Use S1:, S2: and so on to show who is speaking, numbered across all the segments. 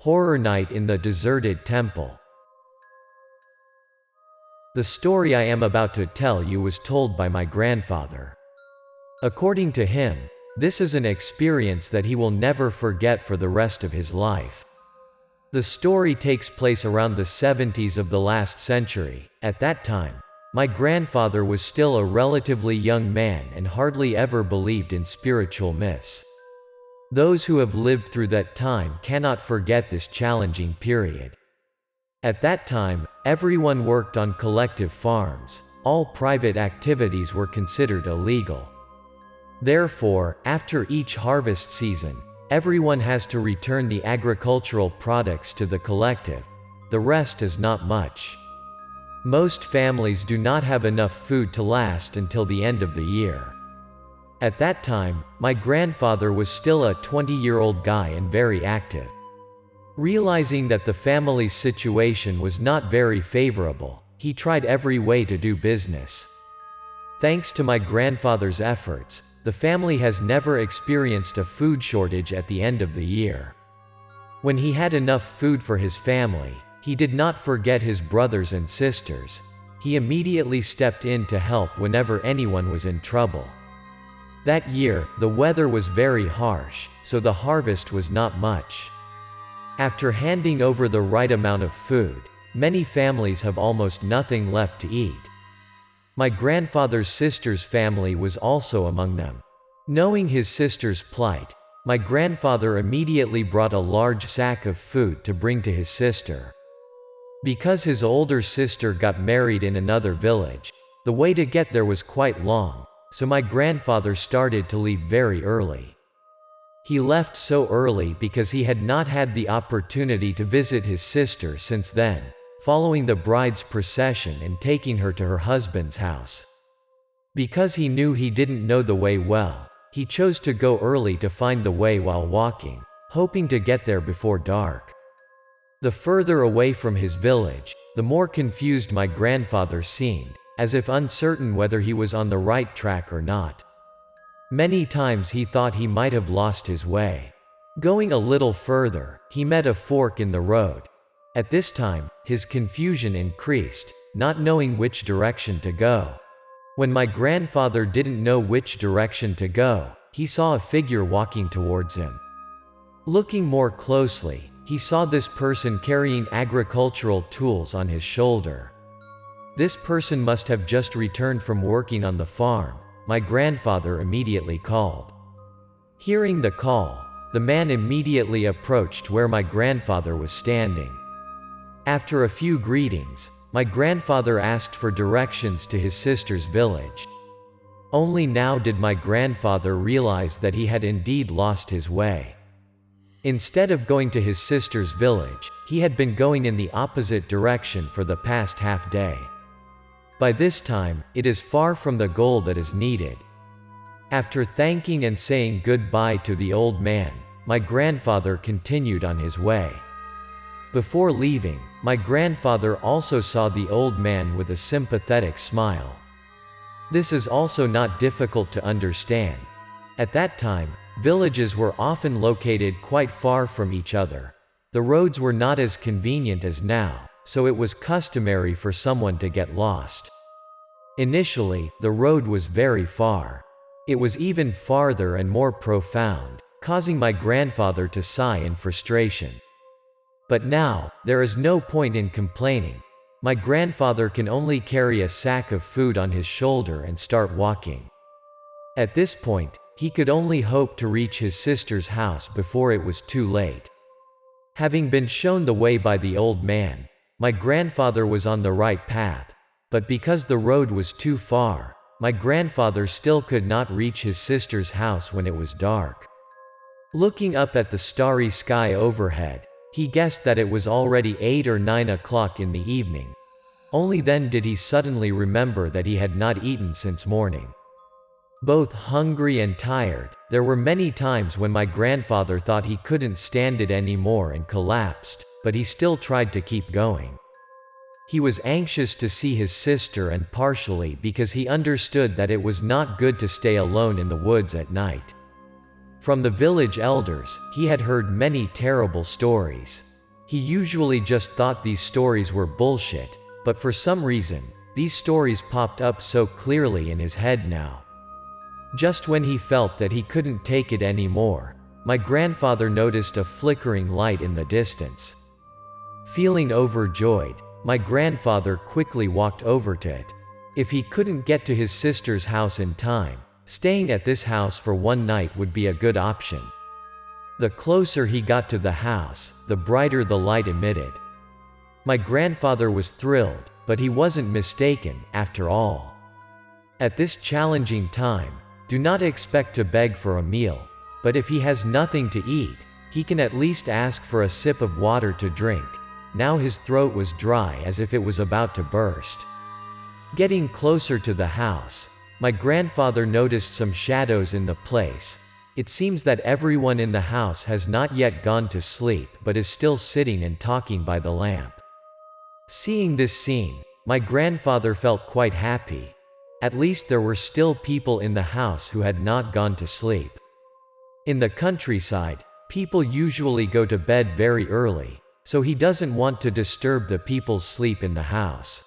S1: Horror Night in the Deserted Temple. The story I am about to tell you was told by my grandfather. According to him, this is an experience that he will never forget for the rest of his life. The story takes place around the 70s of the last century. At that time, my grandfather was still a relatively young man and hardly ever believed in spiritual myths. Those who have lived through that time cannot forget this challenging period. At that time, everyone worked on collective farms. All private activities were considered illegal. Therefore, after each harvest season, everyone has to return the agricultural products to the collective. The rest is not much. Most families do not have enough food to last until the end of the year. At that time, my grandfather was still a 20-year-old guy and very active. Realizing that the family's situation was not very favorable, he tried every way to do business. Thanks to my grandfather's efforts, the family has never experienced a food shortage at the end of the year. When he had enough food for his family, he did not forget his brothers and sisters. He immediately stepped in to help whenever anyone was in trouble. That year, the weather was very harsh, so the harvest was not much. After handing over the right amount of food, many families have almost nothing left to eat. My grandfather's sister's family was also among them. Knowing his sister's plight, my grandfather immediately brought a large sack of food to bring to his sister. Because his older sister got married in another village, the way to get there was quite long, so my grandfather started to leave very early. He left so early because he had not had the opportunity to visit his sister since then, following the bride's procession and taking her to her husband's house. Because he knew he didn't know the way well, he chose to go early to find the way while walking, hoping to get there before dark. The further away from his village, the more confused my grandfather seemed, as if uncertain whether he was on the right track or not. Many times he thought he might have lost his way. Going a little further, he met a fork in the road. At this time, his confusion increased, not knowing which direction to go. When my grandfather didn't know which direction to go, he saw a figure walking towards him. Looking more closely, he saw this person carrying agricultural tools on his shoulder. This person must have just returned from working on the farm. My grandfather immediately called. Hearing the call, the man immediately approached where my grandfather was standing. After a few greetings, my grandfather asked for directions to his sister's village. Only now did my grandfather realize that he had indeed lost his way. Instead of going to his sister's village, he had been going in the opposite direction for the past half day. By this time, it is far from the goal that is needed. After thanking and saying goodbye to the old man, my grandfather continued on his way. Before leaving, my grandfather also saw the old man with a sympathetic smile. This is also not difficult to understand. At that time, villages were often located quite far from each other. The roads were not as convenient as now, so it was customary for someone to get lost. Initially, the road was very far. It was even farther and more profound, causing my grandfather to sigh in frustration. But now, there is no point in complaining. My grandfather can only carry a sack of food on his shoulder and start walking. At this point, he could only hope to reach his sister's house before it was too late. Having been shown the way by the old man, my grandfather was on the right path, but because the road was too far, my grandfather still could not reach his sister's house when it was dark. Looking up at the starry sky overhead, he guessed that it was already 8 or 9 o'clock in the evening. Only then did he suddenly remember that he had not eaten since morning. Both hungry and tired, there were many times when my grandfather thought he couldn't stand it anymore and collapsed, but he still tried to keep going. He was anxious to see his sister, and partially because he understood that it was not good to stay alone in the woods at night. From the village elders, he had heard many terrible stories. He usually just thought these stories were bullshit, but for some reason, these stories popped up so clearly in his head now. Just when he felt that he couldn't take it anymore, my grandfather noticed a flickering light in the distance. Feeling overjoyed, my grandfather quickly walked over to it. If he couldn't get to his sister's house in time, staying at this house for one night would be a good option. The closer he got to the house, the brighter the light emitted. My grandfather was thrilled, but he wasn't mistaken, after all. At this challenging time, do not expect to beg for a meal, but if he has nothing to eat, he can at least ask for a sip of water to drink. Now his throat was dry as if it was about to burst. Getting closer to the house, my grandfather noticed some shadows in the place. It seems that everyone in the house has not yet gone to sleep but is still sitting and talking by the lamp. Seeing this scene, my grandfather felt quite happy. At least there were still people in the house who had not gone to sleep. In the countryside, people usually go to bed very early, so he doesn't want to disturb the people's sleep in the house.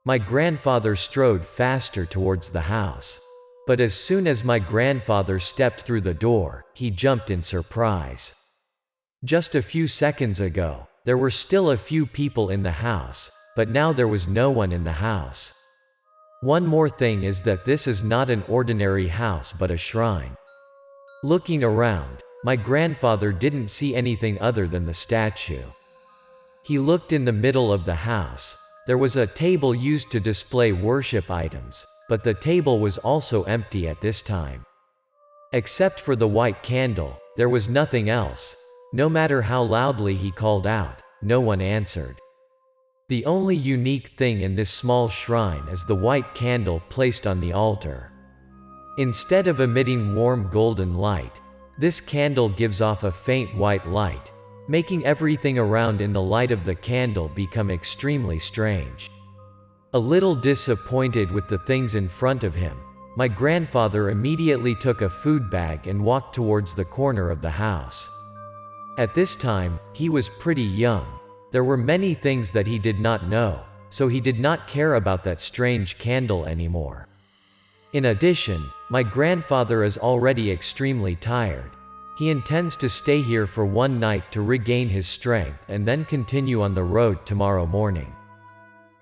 S1: My grandfather strode faster towards the house. But as soon as my grandfather stepped through the door, he jumped in surprise. Just a few seconds ago, there were still a few people in the house, but now there was no one in the house. One more thing is that this is not an ordinary house but a shrine. Looking around, my grandfather didn't see anything other than the statue. He looked in the middle of the house. There was a table used to display worship items, but the table was also empty at this time. Except for the white candle, there was nothing else. No matter how loudly he called out, no one answered. The only unique thing in this small shrine is the white candle placed on the altar. Instead of emitting warm golden light, this candle gives off a faint white light, making everything around in the light of the candle become extremely strange. A little disappointed with the things in front of him, my grandfather immediately took a food bag and walked towards the corner of the house. At this time, he was pretty young. There were many things that he did not know, so he did not care about that strange candle anymore. In addition, my grandfather is already extremely tired. He intends to stay here for one night to regain his strength and then continue on the road tomorrow morning.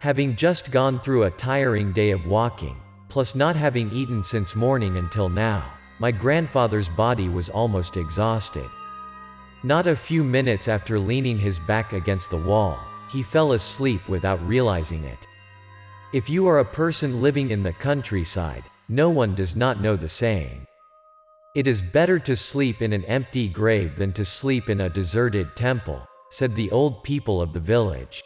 S1: Having just gone through a tiring day of walking, plus not having eaten since morning until now, my grandfather's body was almost exhausted. Not a few minutes after leaning his back against the wall, he fell asleep without realizing it. If you are a person living in the countryside, no one does not know the saying. It is better to sleep in an empty grave than to sleep in a deserted temple, said the old people of the village.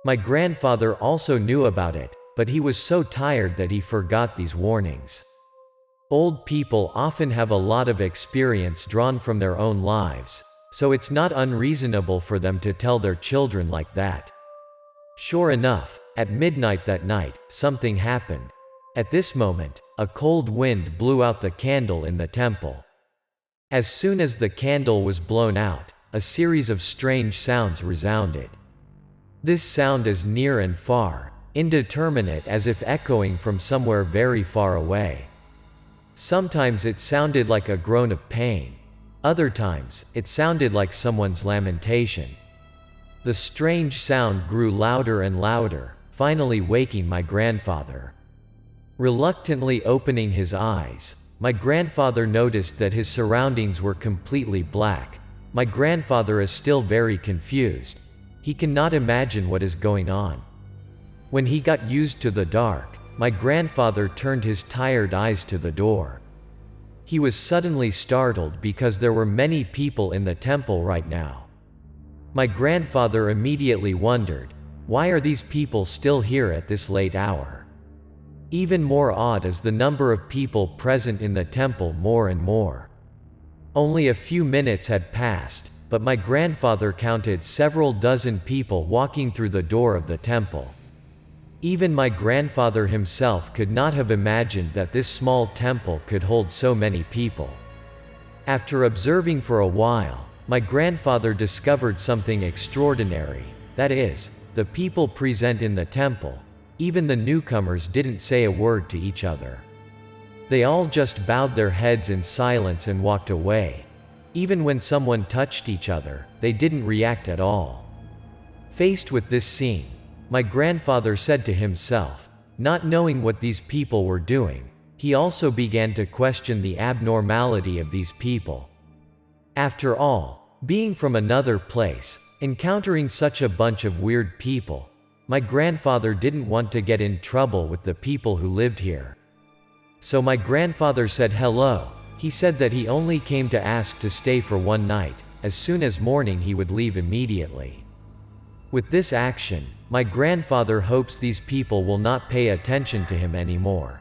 S1: My grandfather also knew about it, but he was so tired that he forgot these warnings. Old people often have a lot of experience drawn from their own lives, so it's not unreasonable for them to tell their children like that. Sure enough, at midnight that night, something happened. At this moment, a cold wind blew out the candle in the temple. As soon as the candle was blown out, a series of strange sounds resounded. This sound is near and far, indeterminate as if echoing from somewhere very far away. Sometimes it sounded like a groan of pain. Other times, it sounded like someone's lamentation. The strange sound grew louder and louder, finally waking my grandfather. Reluctantly opening his eyes, my grandfather noticed that his surroundings were completely black. My grandfather is still very confused. He cannot imagine what is going on. When he got used to the dark, my grandfather turned his tired eyes to the door. He was suddenly startled because there were many people in the temple right now. My grandfather immediately wondered, why are these people still here at this late hour? Even more odd is the number of people present in the temple more and more. Only a few minutes had passed, but my grandfather counted several dozen people walking through the door of the temple. Even my grandfather himself could not have imagined that this small temple could hold so many people. After observing for a while, my grandfather discovered something extraordinary. That is, the people present in the temple, even the newcomers, didn't say a word to each other. They all just bowed their heads in silence and walked away. Even when someone touched each other, they didn't react at all. Faced with this scene, my grandfather said to himself, not knowing what these people were doing, he also began to question the abnormality of these people. After all, being from another place, encountering such a bunch of weird people, my grandfather didn't want to get in trouble with the people who lived here. So my grandfather said hello. He said that he only came to ask to stay for one night. As soon as morning he would leave immediately. With this action, my grandfather hopes these people will not pay attention to him anymore.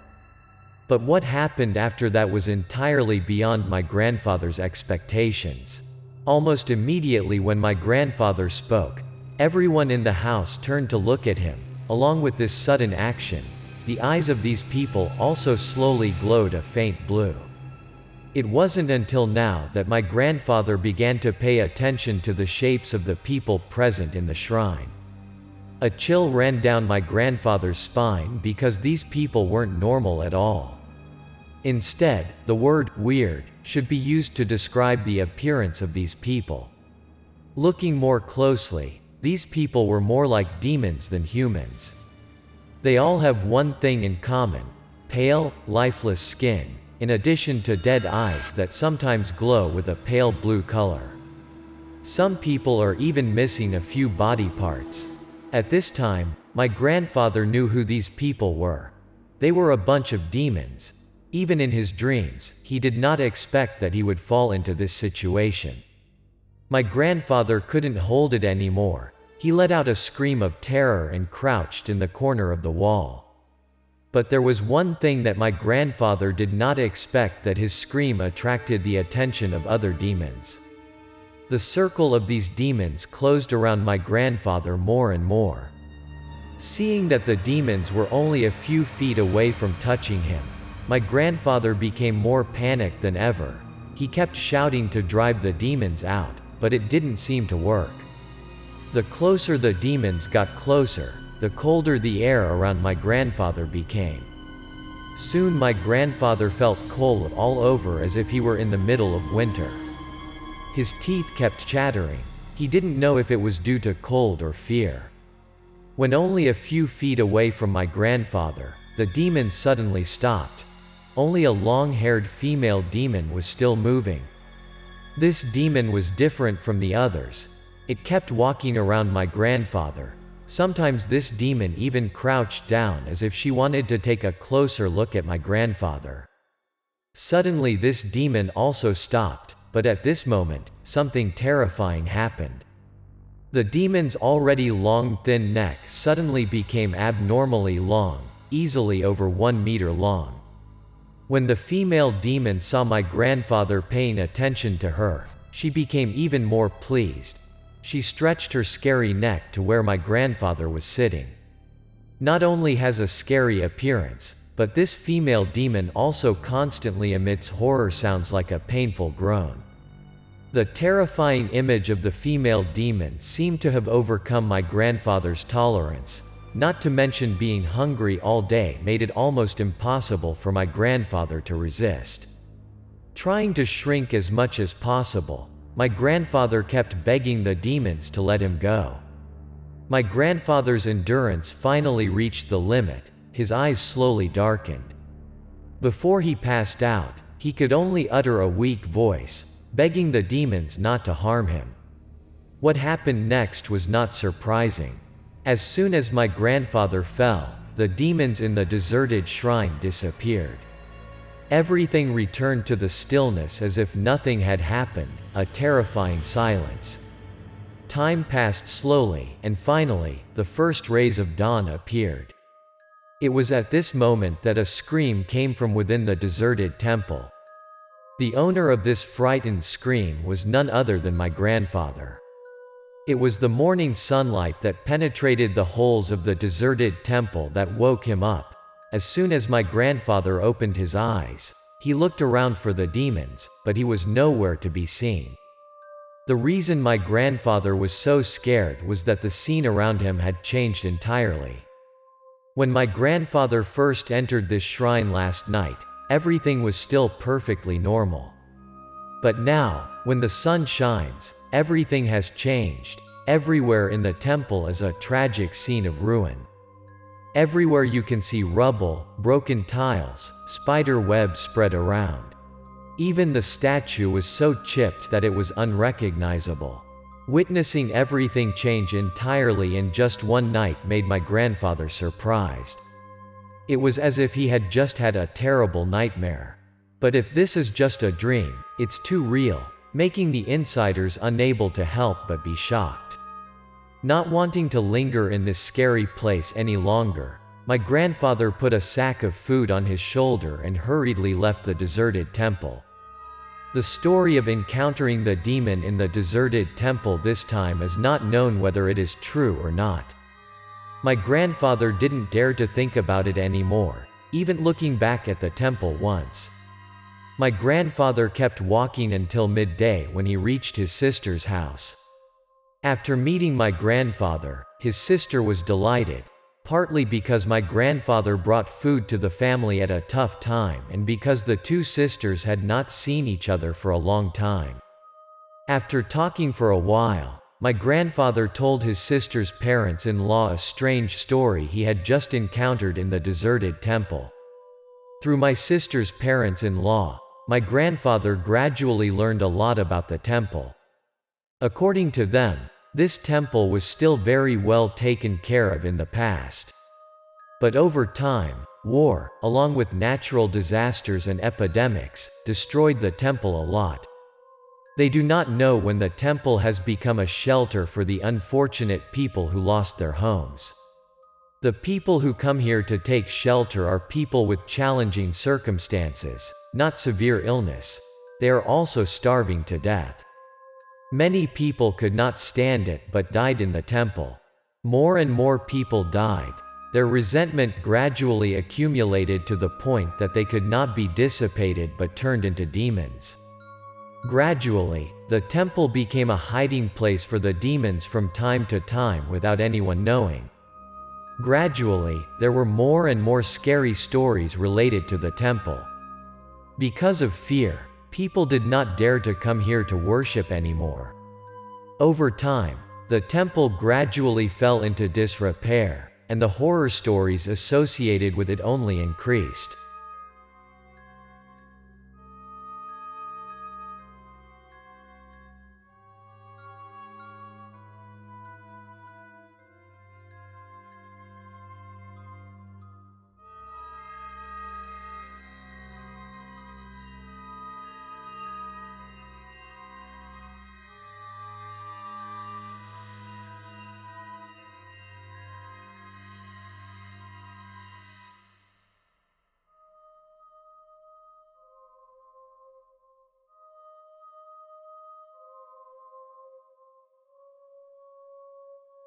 S1: But what happened after that was entirely beyond my grandfather's expectations. Almost immediately when my grandfather spoke, everyone in the house turned to look at him. Along with this sudden action, the eyes of these people also slowly glowed a faint blue. It wasn't until now that my grandfather began to pay attention to the shapes of the people present in the shrine. A chill ran down my grandfather's spine because these people weren't normal at all. Instead, the word weird should be used to describe the appearance of these people. Looking more closely, these people were more like demons than humans. They all have one thing in common: pale, lifeless skin, in addition to dead eyes that sometimes glow with a pale blue color. Some people are even missing a few body parts. At this time, my grandfather knew who these people were. They were a bunch of demons. Even in his dreams, he did not expect that he would fall into this situation. My grandfather couldn't hold it anymore. He let out a scream of terror and crouched in the corner of the wall. But there was one thing that my grandfather did not expect: that his scream attracted the attention of other demons. The circle of these demons closed around my grandfather more and more. Seeing that the demons were only a few feet away from touching him, my grandfather became more panicked than ever. He kept shouting to drive the demons out, but it didn't seem to work. The closer the demons got closer, the colder the air around my grandfather became. Soon my grandfather felt cold all over, as if he were in the middle of winter. His teeth kept chattering. He didn't know if it was due to cold or fear. When only a few feet away from my grandfather, the demon suddenly stopped. Only a long-haired female demon was still moving. This demon was different from the others. It kept walking around my grandfather. Sometimes this demon even crouched down as if she wanted to take a closer look at my grandfather. Suddenly this demon also stopped, but at this moment, something terrifying happened. The demon's already long thin neck suddenly became abnormally long, easily over 1 meter long. When the female demon saw my grandfather paying attention to her, she became even more pleased. She stretched her scary neck to where my grandfather was sitting. Not only has a scary appearance, but this female demon also constantly emits horror sounds like a painful groan. The terrifying image of the female demon seemed to have overcome my grandfather's tolerance. Not to mention being hungry all day made it almost impossible for my grandfather to resist. Trying to shrink as much as possible, my grandfather kept begging the demons to let him go. My grandfather's endurance finally reached the limit. His eyes slowly darkened. Before he passed out, he could only utter a weak voice, begging the demons not to harm him. What happened next was not surprising. As soon as my grandfather fell, the demons in the deserted shrine disappeared. Everything returned to the stillness as if nothing had happened, a terrifying silence. Time passed slowly, and finally, the first rays of dawn appeared. It was at this moment that a scream came from within the deserted temple. The owner of this frightened scream was none other than my grandfather. It was the morning sunlight that penetrated the holes of the deserted temple that woke him up. As soon as my grandfather opened his eyes, he looked around for the demons, but he was nowhere to be seen. The reason my grandfather was so scared was that the scene around him had changed entirely. When my grandfather first entered this shrine last night, everything was still perfectly normal. But now, when the sun shines, everything has changed. Everywhere in the temple is a tragic scene of ruin. Everywhere you can see rubble, broken tiles, spider webs spread around. Even the statue was so chipped that it was unrecognizable. Witnessing everything change entirely in just one night made my grandfather surprised. It was as if he had just had a terrible nightmare. But if this is just a dream, it's too real, making the insiders unable to help but be shocked. Not wanting to linger in this scary place any longer, my grandfather put a sack of food on his shoulder and hurriedly left the deserted temple. The story of encountering the demon in the deserted temple this time is not known whether it is true or not. My grandfather didn't dare to think about it anymore, even looking back at the temple once. My grandfather kept walking until midday when he reached his sister's house. After meeting my grandfather, his sister was delighted, partly because my grandfather brought food to the family at a tough time and because the two sisters had not seen each other for a long time. After talking for a while, my grandfather told his sister's parents-in-law a strange story he had just encountered in the deserted temple. Through my sister's parents-in-law, my grandfather gradually learned a lot about the temple. According to them, this temple was still very well taken care of in the past. But over time, war, along with natural disasters and epidemics, destroyed the temple a lot. They do not know when the temple has become a shelter for the unfortunate people who lost their homes. The people who come here to take shelter are people with challenging circumstances, not severe illness. They are also starving to death. Many people could not stand it but died in the temple. More and more people died. Their resentment gradually accumulated to the point that they could not be dissipated but turned into demons. Gradually, the temple became a hiding place for the demons from time to time without anyone knowing. Gradually, there were more and more scary stories related to the temple. Because of fear, people did not dare to come here to worship anymore. Over time, the temple gradually fell into disrepair, and the horror stories associated with it only increased.